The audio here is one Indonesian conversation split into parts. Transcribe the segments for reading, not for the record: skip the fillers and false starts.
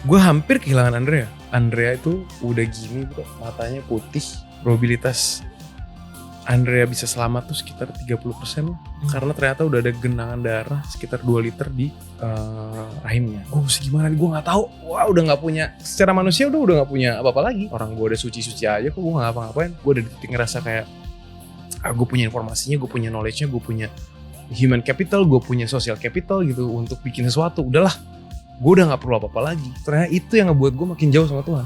Gue hampir kehilangan Andrea. Andrea itu udah gini bro, matanya putih. Probabilitas Andrea bisa selamat tuh sekitar 30%. Karena ternyata udah ada genangan darah sekitar 2 liter di rahimnya. Gue mesti gimana, gue gak tahu. Wah udah gak punya, secara manusia udah gak punya apa-apa lagi. Orang gue udah suci-suci aja kok, gue gak ngapa-ngapain. Gue udah di titik ngerasa kayak gue punya informasinya, gue punya knowledge-nya, gue punya human capital, gue punya social capital gitu untuk bikin sesuatu. Udahlah, gue udah gak perlu apa-apa lagi. Ternyata itu yang ngebuat gue makin jauh sama Tuhan.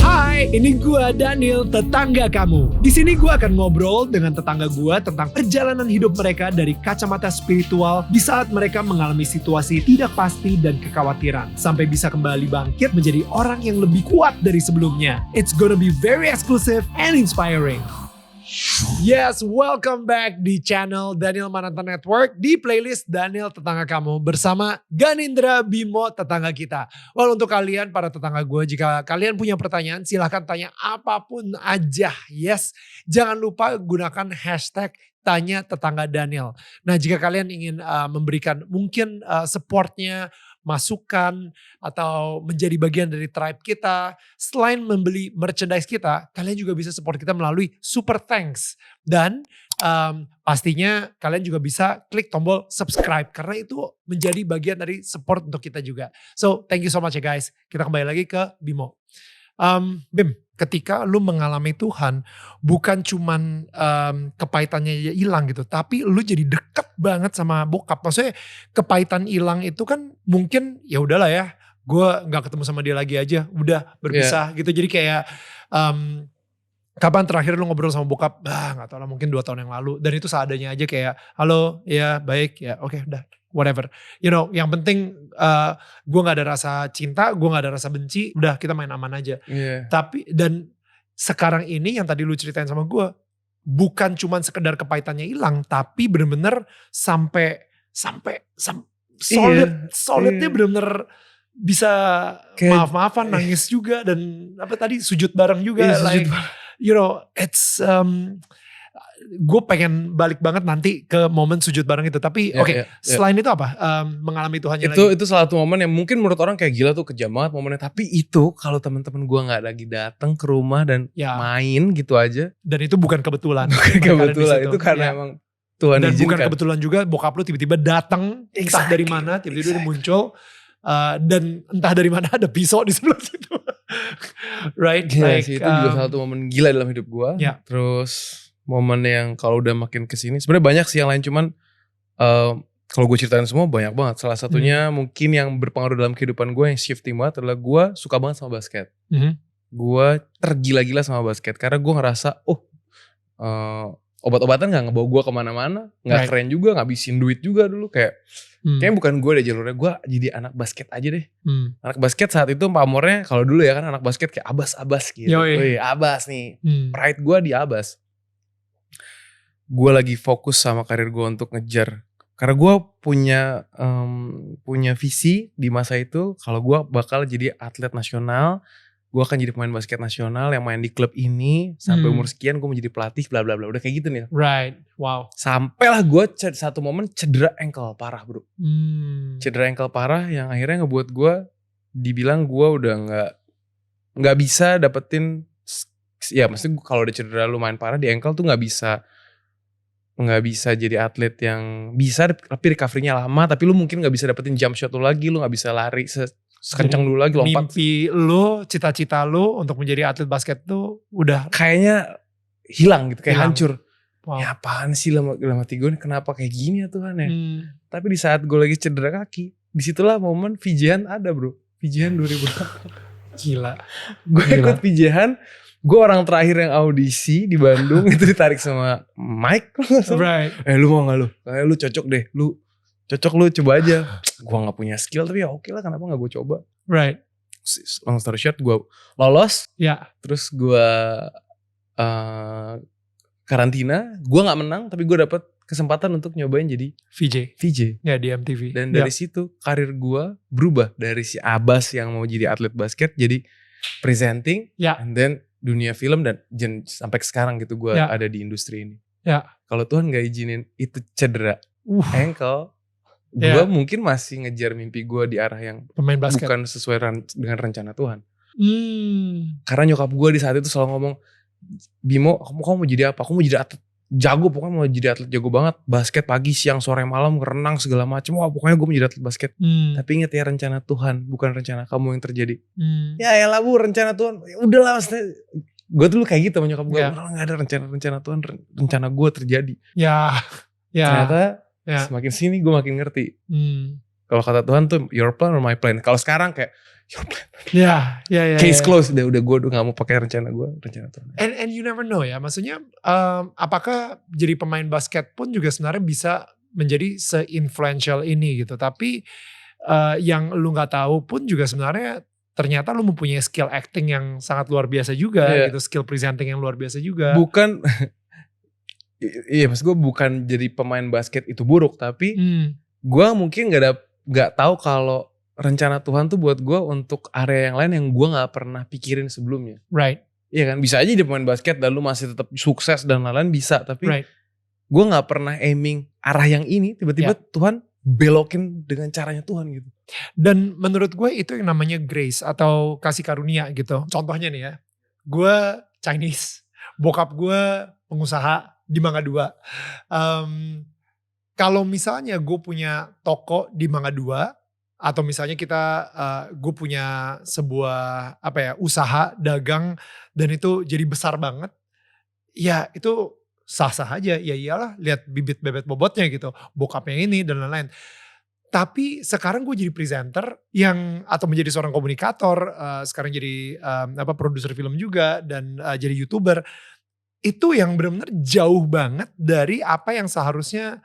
Hai, ini gue Daniel, tetangga kamu. Di sini gue akan ngobrol dengan tetangga gue tentang perjalanan hidup mereka dari kacamata spiritual di saat mereka mengalami situasi tidak pasti dan kekhawatiran, sampai bisa kembali bangkit menjadi orang yang lebih kuat dari sebelumnya. It's gonna be very exclusive and inspiring. Yes, welcome back di channel Daniel Mananta Network di playlist Daniel Tetangga Kamu bersama Ganindra Bimo tetangga kita. Well, untuk kalian para tetangga gue, jika kalian punya pertanyaan silahkan tanya apapun aja. Yes, jangan lupa gunakan hashtag Tanya Tetangga Daniel. Nah, jika kalian ingin memberikan mungkin supportnya, masukan, atau menjadi bagian dari tribe kita, selain membeli merchandise kita, kalian juga bisa support kita melalui super thanks. Dan pastinya kalian juga bisa klik tombol subscribe, karena itu menjadi bagian dari support untuk kita juga. So, thank you so much ya guys. Kita kembali lagi ke Bimo. Bim, ketika lu mengalami Tuhan, bukan cuman kepahitannya hilang gitu, tapi lu jadi deket banget sama bokap. Maksudnya kepahitan hilang itu kan mungkin ya udahlah ya, gue nggak ketemu sama dia lagi aja, udah berpisah gitu. Jadi kayak kapan terakhir lu ngobrol sama bokap? Nggak tahu lah, mungkin 2 tahun yang lalu. Dan itu seadanya aja kayak, halo, ya baik, ya oke, udah. Whatever, you know, yang penting gue gak ada rasa cinta, gue gak ada rasa benci, udah kita main aman aja. Tapi dan sekarang ini yang tadi lu ceritain sama gue, bukan cuman sekedar kepahitannya hilang, tapi bener-bener sampai solidnya bener-bener bisa maaf-maafan, nangis juga, dan apa tadi sujud bareng juga, like you know, it's gue pengen balik banget nanti ke momen sujud bareng itu. Tapi selain itu apa? Mengalami Tuhannya lagi. Itu salah satu momen yang mungkin menurut orang kayak gila tuh, kejam banget momennya. Tapi itu kalau teman-teman gue gak lagi datang ke rumah dan main gitu aja. Dan itu bukan kebetulan. Bukan kebetulan, itu karena emang Tuhan dan izinkan. Bukan kebetulan juga bokap lu tiba-tiba datang, entah dari mana, tiba-tiba dia muncul. Dan entah dari mana ada pisau di sebelah situ. Right? Yes, itu juga salah satu momen gila dalam hidup gue. Terus momen yang kalau udah makin kesini, sebenarnya banyak sih yang lain, cuman kalau gue ceritain semua banyak banget. Salah satunya mungkin yang berpengaruh dalam kehidupan gue, yang shifting banget adalah gue suka banget sama basket. Gue tergila-gila sama basket karena gue ngerasa obat-obatan gak ngebawa gue kemana-mana, gak keren juga, ngabisin duit juga dulu, kayaknya bukan gue deh jalurnya, gue jadi anak basket aja deh. Anak basket saat itu pamornya, kalau dulu ya kan anak basket kayak abas-abas gitu. Wih, abas nih, pride gue di abas. Gue lagi fokus sama karir gue untuk ngejar, karena gue punya visi di masa itu, kalau gue bakal jadi atlet nasional, gue akan jadi pemain basket nasional yang main di klub ini sampai umur sekian, gue menjadi pelatih, bla bla bla, udah kayak gitu nih. Right, wow. Sampailah gue satu momen cedera ankle parah bro, cedera ankle parah yang akhirnya ngebuat gue dibilang gue udah nggak bisa dapetin, ya maksudnya kalau udah cedera lu main parah di ankle tuh nggak bisa jadi atlet yang bisa, tapi recovery-nya lama, tapi lu mungkin gak bisa dapetin jump shot lu lagi, lu gak bisa lari sekencang dulu lagi, lompat. Mimpi lu, cita-cita lu untuk menjadi atlet basket tuh udah kayaknya hilang gitu, kayak hancur. Wow. Ya apaan sih dalam hati gue, kenapa kayak gini ya Tuhan ya. Tapi di saat gue lagi cedera kaki, disitulah momen VJ-an ada bro, VJ-an 2008. Gila. Gue ikut VJ-an. Gue orang terakhir yang audisi di Bandung itu ditarik sama Mike. Right. Lu mau gak lu? Kayak lu cocok deh. Lu coba aja. Gue gak punya skill tapi ya oke lah, kenapa gak gue coba. Right. Long story short, gue lolos. Terus gue karantina. Gue gak menang tapi gue dapet kesempatan untuk nyobain jadi VJ. Ya di MTV. Dan dari situ karir gue berubah. Dari si Abas yang mau jadi atlet basket jadi presenting. And then dunia film, dan sampai sekarang gitu gue ada di industri ini. Kalau Tuhan gak izinin itu cedera ankle, gue mungkin masih ngejar mimpi gue di arah yang pemain basket. bukan sesuai dengan rencana Tuhan. Karena nyokap gue di saat itu selalu ngomong, Bimo, kamu mau jadi apa? Kamu mau jadi atlet jago, pokoknya mau jadi atlet jago banget. Basket pagi, siang, sore, malam, renang segala macam. Wah, pokoknya gue mau jadi atlet basket. Tapi ingat ya, rencana Tuhan, bukan rencana kamu yang terjadi. Ya elah bu, rencana Tuhan. Ya udahlah, maksudnya gue dulu kayak gitu sama nyokap gue. Gak ada rencana Tuhan, rencana gue terjadi. Ternyata semakin sini gue makin ngerti. Kalau kata Tuhan tuh your plan or my plan. Kalau sekarang kayak your plan. Case closed. Udah gue gak mau pakai rencana gue, rencana Tuhan. And you never know ya. Maksudnya apakah jadi pemain basket pun juga sebenarnya bisa menjadi se-influential ini gitu. Tapi yang lu gak tahu pun juga sebenarnya ternyata lu mempunyai skill acting yang sangat luar biasa juga gitu. Skill presenting yang luar biasa juga. Bukan, iya maksud gue bukan jadi pemain basket itu buruk. Tapi gue mungkin gak tahu kalau rencana Tuhan tuh buat gue untuk area yang lain yang gue gak pernah pikirin sebelumnya. Right. Iya kan, bisa aja dia pemain basket dan lu masih tetap sukses dan lain-lain bisa. Tapi gue gak pernah aiming arah yang ini, tiba-tiba Tuhan belokin dengan caranya Tuhan gitu. Dan menurut gue itu yang namanya grace atau kasih karunia gitu. Contohnya nih ya, gue Chinese, bokap gue pengusaha di Mangga 2. Kalau misalnya gue punya toko di Mangga 2, atau misalnya gue punya sebuah usaha dagang dan itu jadi besar banget, ya itu sah-sah aja. Ya iyalah, lihat bibit bebet bobotnya gitu, bokapnya ini dan lain-lain. Tapi sekarang gue jadi presenter atau menjadi seorang komunikator, sekarang jadi produser film juga dan jadi YouTuber. Itu yang benar-benar jauh banget dari apa yang seharusnya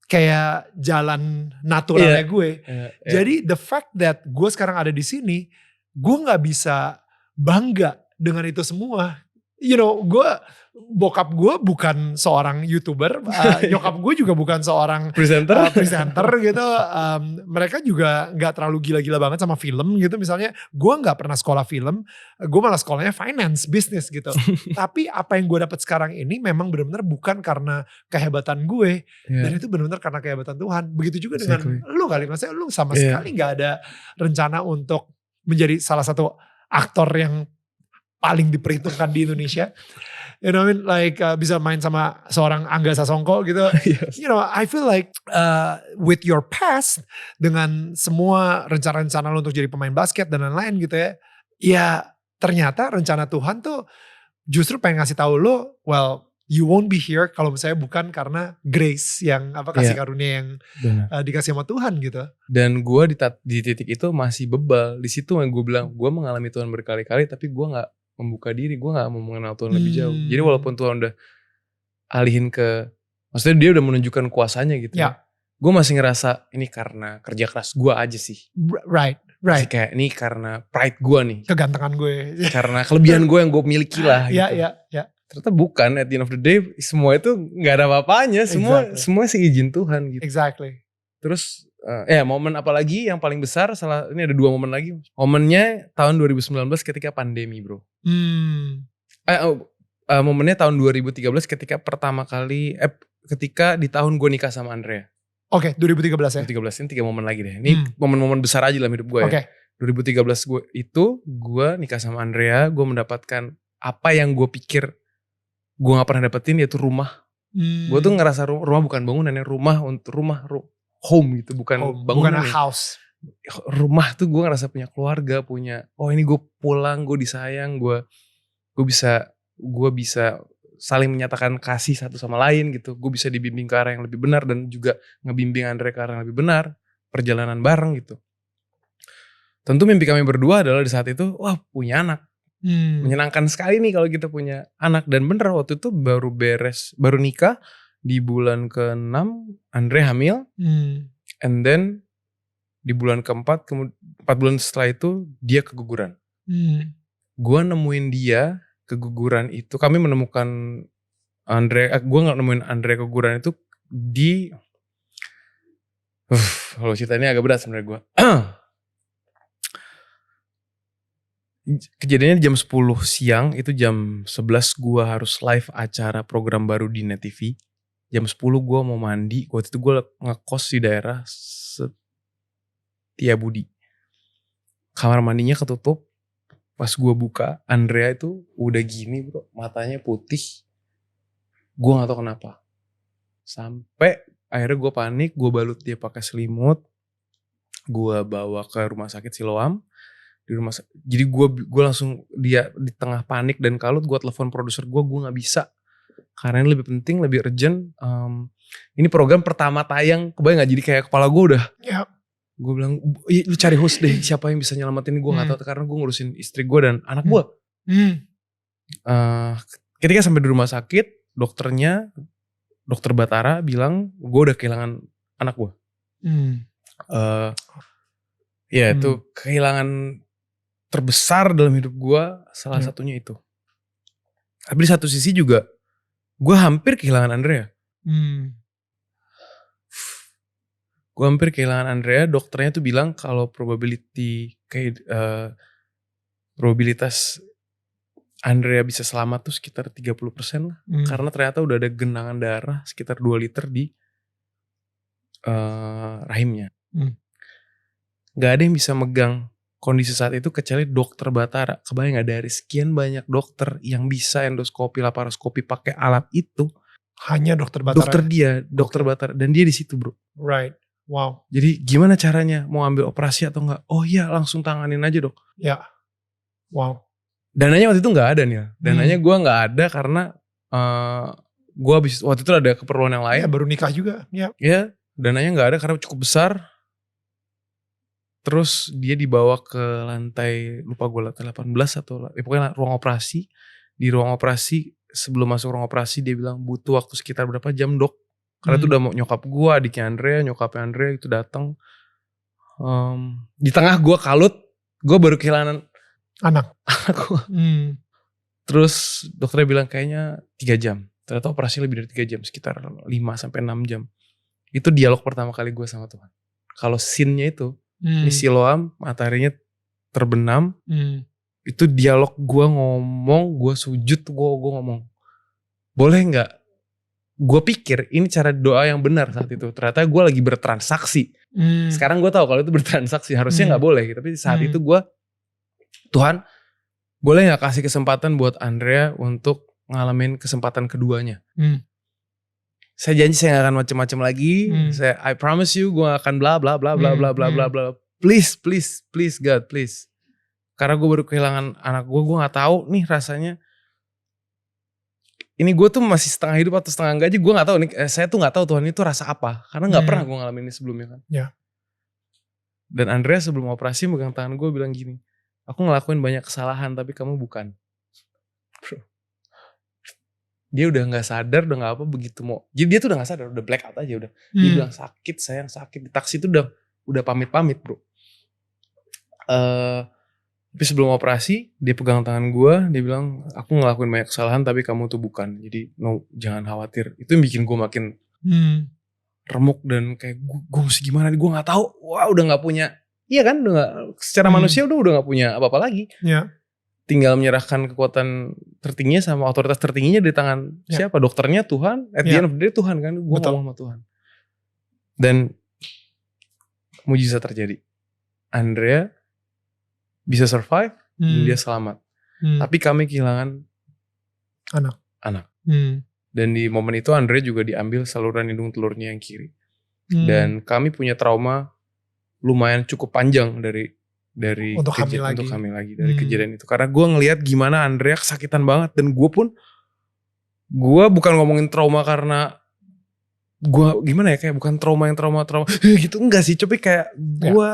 kayak jalan naturalnya gue. Jadi the fact that gue sekarang ada di sini, gue gak bisa bangga dengan itu semua. You know, bokap gue bukan seorang YouTuber, nyokap gue juga bukan seorang presenter gitu. Mereka juga gak terlalu gila-gila banget sama film gitu. Misalnya gue gak pernah sekolah film, gue malah sekolahnya finance, business gitu. Tapi apa yang gue dapat sekarang ini memang benar-benar bukan karena kehebatan gue, dan itu benar-benar karena kehebatan Tuhan. Begitu juga dengan lu kali, maksudnya lu sama sekali gak ada rencana untuk menjadi salah satu aktor yang paling diperhitungkan di Indonesia. You know what I mean? Like bisa main sama seorang Angga Sasongko gitu. You know, I feel like with your past, dengan semua rencana-rencana lo untuk jadi pemain basket dan lain-lain gitu ya. Ya ternyata rencana Tuhan tuh justru pengen ngasih tahu lo, well you won't be here kalau misalnya bukan karena grace yang kasih karunia yang dikasih sama Tuhan gitu. Dan gue di titik itu masih bebal. Di situ yang gue bilang, gue mengalami Tuhan berkali-kali tapi gue gak membuka diri, gue gak mau mengenal Tuhan lebih jauh. Jadi walaupun Tuhan udah alihin maksudnya dia udah menunjukkan kuasanya gitu. Gue masih ngerasa ini karena kerja keras gue aja sih. Right. Masih kayak ini karena pride gue nih. Kegantengan gue. Karena kelebihan gue yang gue miliki lah gitu. Ya. Ternyata bukan, at the end of the day semua itu gak ada apa-apanya. Semua sih izin Tuhan gitu. Exactly. Terus momen apalagi yang paling besar, ini ada 2 momen lagi. Momennya tahun 2019 ketika pandemi bro. Momennya tahun 2013 ketika pertama kali, ketika di tahun gue nikah sama Andrea. Oke, 2013 ya? 2013, ini 3 momen lagi deh. Ini momen-momen besar aja dalam hidup gue ya. 2013 gue nikah sama Andrea, gue mendapatkan apa yang gue pikir gue gak pernah dapetin, yaitu rumah. Gue tuh ngerasa rumah bukan bangunan ya, rumah home gitu, bukan bangunan. Bukan house. Rumah tuh gue ngerasa punya keluarga, ini gue pulang, gue disayang, gue bisa saling menyatakan kasih satu sama lain gitu. Gue bisa dibimbing ke arah yang lebih benar dan juga ngebimbing Andre ke arah yang lebih benar, perjalanan bareng gitu. Tentu mimpi kami berdua adalah di saat itu, punya anak. Menyenangkan sekali nih kalau kita punya anak. Dan bener waktu itu baru nikah di bulan ke-6 Andre hamil. And then di bulan ke-4 4 bulan setelah itu dia keguguran. Gue nemuin dia keguguran itu, kami menemukan gue gak nemuin Andre keguguran itu di kalau cerita ini agak berat sebenarnya gue. Kejadiannya jam 10 siang, itu jam 11 gue harus live acara program baru di Net TV. Jam 10 gue mau mandi. Waktu itu gue ngekos di daerah Setiabudi. Kamar mandinya ketutup. Pas gue buka, Andrea itu udah gini bro, matanya putih. Gue gak tahu kenapa. Sampai akhirnya gue panik, gue balut dia pakai selimut. Gue bawa ke rumah sakit Siloam. Jadi gue langsung, dia di tengah panik dan kalut, gue telepon produser gue gak bisa. Karena ini lebih penting, lebih urgent. Ini program pertama tayang, kebayang gak? Jadi kayak kepala gue udah. Ya. Gue bilang, lu cari host deh, siapa yang bisa nyelamatin gue gak tahu. Karena gue ngurusin istri gue dan anak gue. Ketika sampai di rumah sakit, dokter Batara bilang, gue udah kehilangan anak gue. Ya itu kehilangan terbesar dalam hidup gue, salah satunya itu. Tapi di satu sisi juga, gue hampir kehilangan Andrea. Gue hampir kehilangan Andrea. Dokternya tuh bilang kalau probabilitas Andrea bisa selamat tuh sekitar 30% lah. Karena ternyata udah ada genangan darah sekitar 2 liter di rahimnya. Gak ada yang bisa megang kondisi saat itu kecuali dokter Batara. Kebayang gak, dari sekian banyak dokter yang bisa endoskopi, laparoskopi pakai alat itu, hanya dokter Batara. Dokter Batara, dan dia di situ bro. Right. Wow. Jadi gimana caranya, mau ambil operasi atau enggak? Oh iya, langsung tanganin aja dok. Ya. Wow. Dananya waktu itu gak ada nih. Dananya gue gak ada karena gue habis waktu itu ada keperluan yang lain. Ya, baru nikah juga. Ya, dananya gak ada karena cukup besar. Terus dia dibawa ke lantai, lupa gue lantai 18 atau pokoknya ruang operasi. Di ruang operasi, sebelum masuk ruang operasi dia bilang butuh waktu sekitar berapa jam dok. Karena itu udah mau nyokap gue, adiknya Andrea, nyokapnya Andrea itu datang. Di tengah gue kalut, gue baru kehilangan anak gue. Terus dokternya bilang kayaknya 3 jam. Ternyata operasi lebih dari 3 jam, sekitar 5-6 jam. Itu dialog pertama kali gue sama Tuhan. Kalau scene-nya itu, ini Siloam, mataharinya terbenam. Itu dialog gue ngomong, gue sujud, gue ngomong. Boleh gak? Gue pikir ini cara doa yang benar saat itu. Ternyata gue lagi bertransaksi. Sekarang gue tahu kalau itu bertransaksi. Harusnya gak boleh. Tapi saat itu gue, Tuhan boleh gak kasih kesempatan buat Andrea untuk ngalamin kesempatan keduanya. Saya janji saya gak akan macem-macem lagi. I promise you gue akan bla bla bla bla bla bla bla bla. Please God, please. Karena gue baru kehilangan anak gue gak tahu nih rasanya. Ini gue tuh masih setengah hidup atau setengah enggak aja, gue gak tahu nih. Saya tuh gak tahu Tuhan itu rasa apa. Karena gak pernah gue ngalamin ini sebelumnya kan. Dan Andrea sebelum operasi megang tangan gue bilang gini, aku ngelakuin banyak kesalahan tapi kamu bukan. Bro. Dia udah gak sadar, udah gak apa begitu mau. Jadi dia tuh udah gak sadar, udah black out aja udah. Dia bilang sakit, sayang sakit. Di taksi tuh udah pamit-pamit bro. Tapi sebelum operasi, dia pegang tangan gue, dia bilang, aku ngelakuin banyak kesalahan tapi kamu tuh bukan. Jadi jangan khawatir. Itu yang bikin gue makin remuk dan kayak gue mesti gimana, gue gak tahu. Wah udah gak punya, iya kan, udah gak, secara manusia udah gak punya apa-apa lagi. Tinggal menyerahkan kekuatan tertingginya sama otoritas tertingginya di tangan siapa? Dokternya, Tuhan. At the end of the day Tuhan kan, gue ngomong sama Tuhan. Dan mujizat terjadi. Andrea bisa survive dan dia selamat. Tapi kami kehilangan anak. Dan di momen itu Andrea juga diambil saluran hidung telurnya yang kiri. Dan kami punya trauma lumayan cukup panjang dari untuk hamil lagi dari kejadian itu. Karena gue ngelihat gimana Andrea kesakitan banget. Dan gue bukan ngomongin trauma karena gue gimana ya, kayak bukan trauma gitu, enggak sih. Tapi kayak gue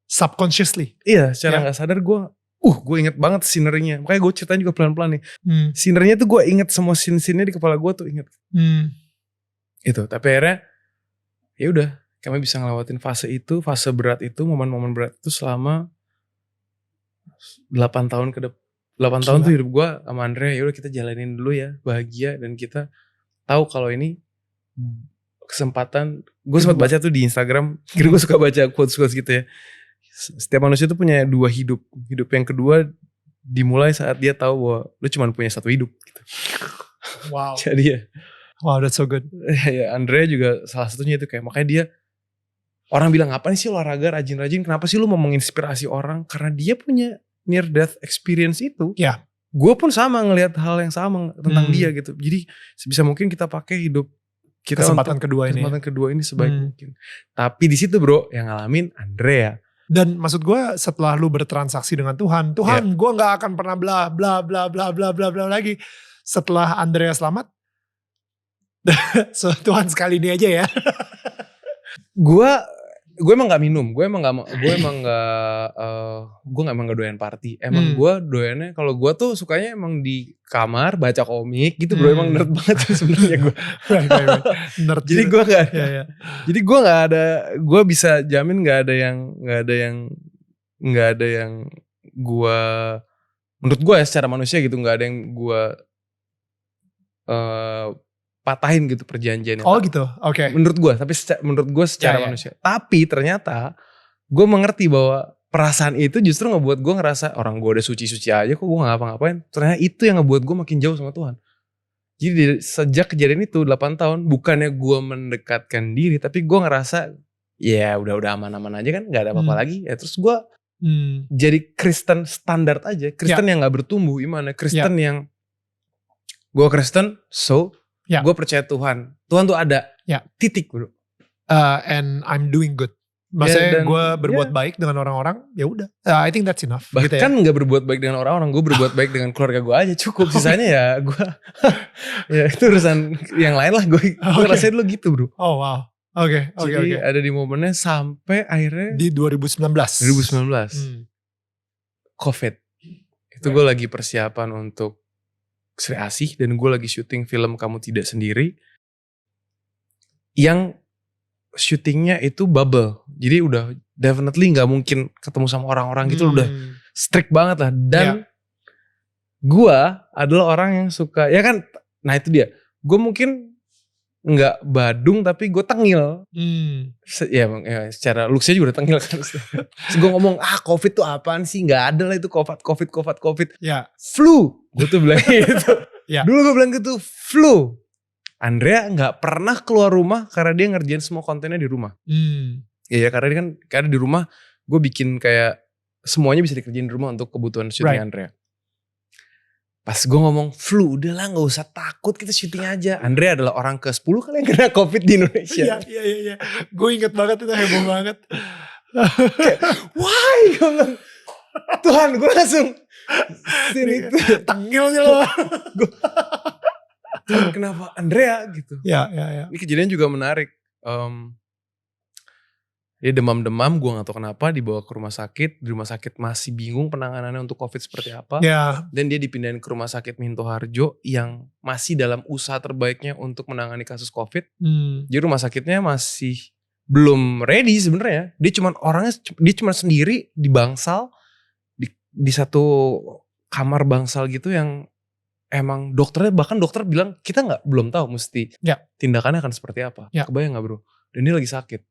subconsciously. Iya, secara gak sadar gue inget banget scenery-nya. Makanya gue ceritain juga pelan-pelan nih. Scenery-nya tuh gue inget, semua scene-nya di kepala gue tuh inget. Itu, tapi akhirnya ya udah, kami bisa ngelewatin fase itu, fase berat itu, momen-momen berat itu selama 8 tahun 8 tahun tuh hidup gue sama Andrea. Ya udah kita jalanin dulu ya, bahagia, dan kita tahu kalau ini kesempatan. Gue sempat baca tuh di Instagram, kira gue suka baca quotes-quotes gitu ya. Setiap manusia tuh punya 2 hidup. Hidup yang kedua dimulai saat dia tahu bahwa lu cuma punya 1 hidup gitu. Wow. Jadi ya Wow, that's so good. Ya, Andrea juga salah satunya itu kayak makanya dia orang bilang ngapain sih olahraga rajin-rajin, kenapa sih lu mau menginspirasi orang, karena dia punya near death experience itu. Ya. Gue pun sama ngelihat hal yang sama tentang dia gitu. Jadi sebisa mungkin kita pakai hidup kita Kesempatan untuk kedua kedua ini sebaik mungkin. Tapi di situ bro yang ngalamin Andrea. Dan maksud gue setelah lu bertransaksi dengan Tuhan gue nggak akan pernah bla bla bla bla bla bla bla lagi. Setelah Andrea selamat, so, Tuhan sekali ini aja ya. Gue emang gak minum, gue emang gak doyan party. Emang gue doyannya, kalau gue tuh sukanya emang di kamar baca komik gitu bro. Emang nerd banget sih sebenarnya gue. Right. Nerd. Jadi gue gak, jadi gue gak ada, gue bisa jamin gak ada yang gue, menurut gue ya secara manusia gitu, gak ada yang gue patahin gitu perjanjiannya. Oh gitu, oke. Menurut gue secara manusia. Tapi ternyata gue mengerti bahwa perasaan itu justru ngebuat gue ngerasa orang gue udah suci-suci aja kok gue gak ngapa-ngapain. Ternyata itu yang ngebuat gue makin jauh sama Tuhan. Jadi sejak kejadian itu 8 tahun, bukannya gue mendekatkan diri, tapi gue ngerasa ya udah aman-aman aja kan, gak ada apa-apa lagi. Ya terus gue jadi Kristen standar aja, Kristen yang gak bertumbuh imannya, Kristen yang gue Kristen, gue percaya Tuhan tuh ada, titik bro. And I'm doing good. Maksudnya gue berbuat baik dengan orang-orang, ya udah. I think that's enough. Bahkan gitu ya. gak berbuat baik dengan orang-orang, gue berbuat baik dengan keluarga gue aja cukup. Sisanya ya gue, ya itu urusan yang lain lah. Gue rasain dulu gitu bro. Oh wow. Oke. Ada di momennya sampai akhirnya di 2019. COVID. Itu gue lagi persiapan untuk Sri Asih dan gue lagi syuting film Kamu Tidak Sendiri yang syutingnya itu bubble, jadi udah definitely nggak mungkin ketemu sama orang-orang gitu, udah strict banget lah. Dan gue adalah orang yang suka ya kan, nah itu dia, gue mungkin nggak badung tapi gue tengil. Ya secara looksnya juga udah tengil kan. Terus gue ngomong COVID tuh apaan sih, nggak ada lah itu COVID. Flu, gue tuh bilang gitu. Dulu gue bilang gitu, flu. Andrea nggak pernah keluar rumah karena dia ngerjain semua kontennya di rumah. Ya karena dia kan di rumah gue bikin kayak semuanya bisa dikerjain di rumah untuk kebutuhan syuting Andrea. Pas gue ngomong flu, udahlah gak usah takut, kita syuting aja. Andrea adalah orang ke-10 kali yang kena COVID di Indonesia. Iya. Gue inget banget, itu heboh banget. Kayak, why? Gue bilang, Tuhan, gue langsung sini itu. Tengilnya loh. Tuhan, kenapa Andrea gitu. Ya. Ini kejadian juga menarik. Dia demam-demam, gue gak tahu kenapa dibawa ke rumah sakit. Di rumah sakit masih bingung penanganannya untuk COVID seperti apa. Dan dia dipindahin ke rumah sakit Minto Harjo yang masih dalam usaha terbaiknya untuk menangani kasus COVID. Jadi rumah sakitnya masih belum ready sebenarnya. Dia cuma sendiri di bangsal, di satu kamar bangsal gitu yang emang bahkan dokter bilang kita belum tahu mesti tindakannya akan seperti apa. Kebayang gak bro? Dan dia lagi sakit.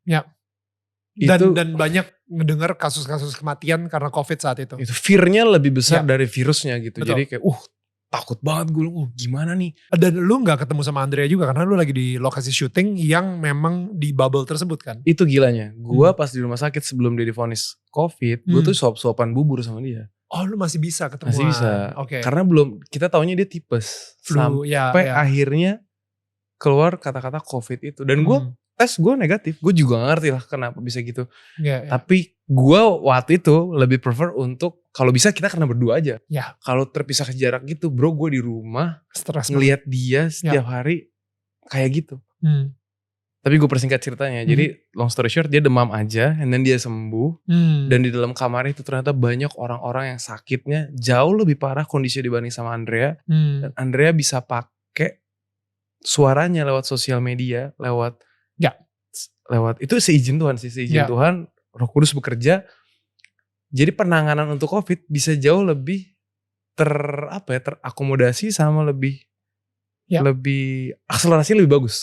Dan banyak ngedengar kasus-kasus kematian karena COVID saat itu. Itu fear-nya lebih besar dari virusnya gitu. Betul. Jadi kayak takut banget gue, gimana nih. Dan lu gak ketemu sama Andrea juga karena lu lagi di lokasi syuting yang memang di bubble tersebut kan. Itu gilanya. Gue pas di rumah sakit sebelum dia divonis COVID, gue tuh suap-suapan bubur sama dia. Oh lu masih bisa ketemu. Masih bisa. Karena kita taunya dia tipes. Flu, sampai akhirnya keluar kata-kata COVID itu. Dan gue gue negatif. Gue juga gak ngerti lah kenapa bisa gitu. Tapi gue waktu itu lebih prefer untuk kalau bisa kita karena berdua aja. Kalau terpisah jarak gitu bro, gue di rumah ngelihat dia setiap hari kayak gitu. Tapi gue persingkat ceritanya. Jadi long story short, dia demam aja and then dia sembuh. Dan di dalam kamar itu ternyata banyak orang-orang yang sakitnya jauh lebih parah kondisinya dibanding sama Andrea. Dan Andrea bisa pakai suaranya lewat sosial media, lewat itu seizin Tuhan sih, Tuhan, Roh Kudus bekerja. Jadi penanganan untuk COVID bisa jauh lebih terakomodasi sama lebih akselerasi lebih bagus.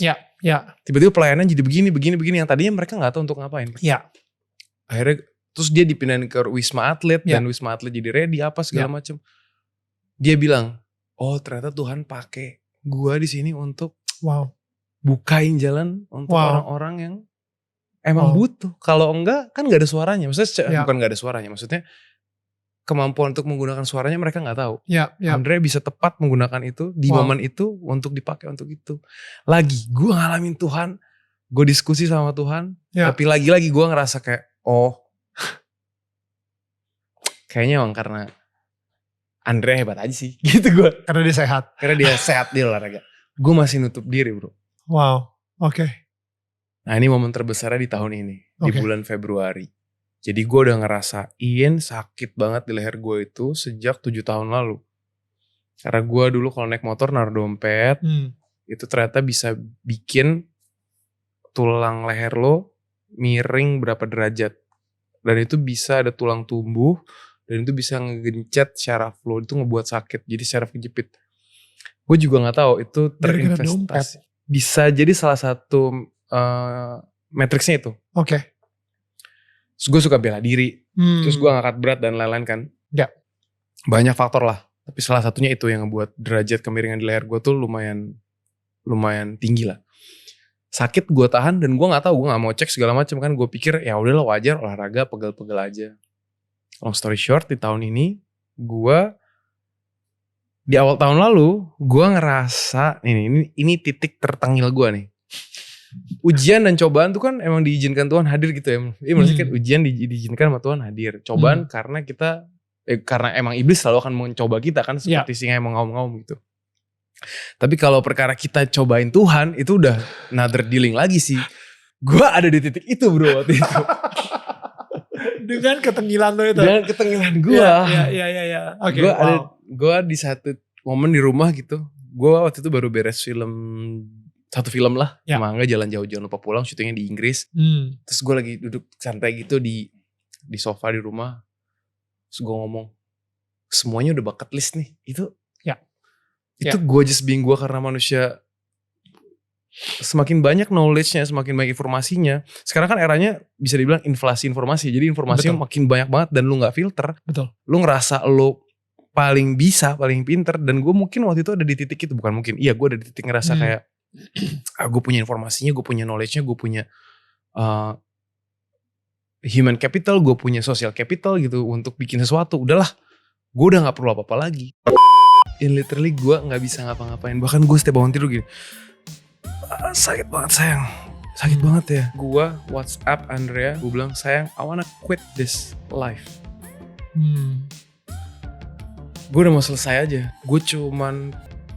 Tiba-tiba pelayanan jadi begini yang tadinya mereka nggak tahu untuk ngapain. Akhirnya terus dia dipindahin ke Wisma Atlet dan Wisma Atlet jadi ready apa segala macam. Dia bilang, oh ternyata Tuhan pakai gua di sini untuk Wow. Bukain jalan untuk Wow. orang-orang yang emang Wow. butuh. Kalau enggak kan gak ada suaranya. Maksudnya Ya. bukan gak ada suaranya. Maksudnya kemampuan untuk menggunakan suaranya mereka gak tahu. Ya. Andrea bisa tepat menggunakan itu di Wow. momen itu untuk dipakai untuk itu. Lagi gue ngalamin Tuhan. Gue diskusi sama Tuhan. Ya. Tapi lagi-lagi gue ngerasa kayak kayaknya emang karena Andrea hebat aja sih. Gitu gue. Karena dia sehat. Karena dia sehat di olahraga. Gue masih nutup diri bro. Wow. Oke. Nah ini momen terbesarnya di tahun ini. Di Oke. bulan Februari. Jadi gue udah ngerasain sakit banget di leher gue itu sejak 7 tahun lalu. Karena gue dulu kalau naik motor naruh dompet. Itu ternyata bisa bikin tulang leher lo miring berapa derajat. Dan itu bisa ada tulang tumbuh. Dan itu bisa ngegencet syaraf lo. Itu ngebuat sakit. Jadi syaraf kejepit. Gue juga gak tahu itu Gara-gara terinvestasi. Bisa jadi salah satu matriksnya itu. Oke. Terus gue suka bela diri. Terus gue ngangkat berat dan lain-lain kan. Ya. Banyak faktor lah. Tapi salah satunya itu yang ngebuat derajat kemiringan di leher gue tuh lumayan tinggi lah. Sakit gue tahan dan gue gak tahu. Gue gak mau cek segala macam kan. Gue pikir ya udahlah wajar olahraga pegel-pegel aja. Long story short di tahun ini gue di awal tahun lalu gue ngerasa ini titik tertengil gue nih. Ujian dan cobaan tuh kan emang diizinkan Tuhan hadir gitu ya. Iya maksudnya kan ujian diizinkan sama Tuhan hadir. Cobaan karena kita karena emang iblis selalu akan mencoba kita kan seperti singa yang mengaum-ngaum gitu. Tapi kalau perkara kita cobain Tuhan itu udah another dealing lagi sih. Gue ada di titik itu bro waktu itu. Dengan ketengilan lo itu. Dengan ketengilan gue. Iya. Oke. Gue di satu momen di rumah gitu. Gue waktu itu baru beres satu film lah. Sama Angga jalan jauh jangan lupa pulang. Syutingnya di Inggris. Terus gue lagi duduk santai gitu di sofa di rumah. Terus gue ngomong. Semuanya udah bucket list nih. Itu gue just being gue karena manusia. Semakin banyak knowledge-nya, semakin banyak informasinya. Sekarang kan eranya bisa dibilang inflasi informasi. Jadi informasinya makin banyak banget dan lu gak filter. Betul. Lu ngerasa lu paling bisa, paling pinter. Dan gue mungkin waktu itu ada di titik itu. Bukan mungkin, iya gue ada di titik ngerasa kayak gue punya informasinya, gue punya knowledge-nya, gue punya human capital, gue punya social capital gitu untuk bikin sesuatu. Udahlah, gue udah gak perlu apa-apa lagi. In literally gue gak bisa ngapa-ngapain. Bahkan gue setiap bangun tidur gini, sakit banget sayang, sakit banget ya. Gue WhatsApp Andrea, gue bilang sayang, I wanna quit this life. Gue udah mau selesai aja. Gue cuman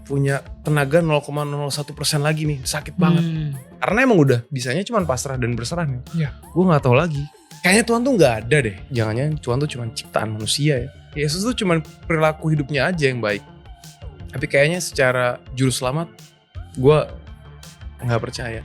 punya tenaga 0,01% lagi nih, sakit banget. Karena emang udah bisanya cuman pasrah dan berserah nih. Gue nggak tahu lagi. Kayaknya Tuhan tuh nggak ada deh. Jangan-jangan Tuhan tuh cuman ciptaan manusia ya. Yesus tuh cuman perilaku hidupnya aja yang baik. Tapi kayaknya secara juru selamat, gue nggak percaya.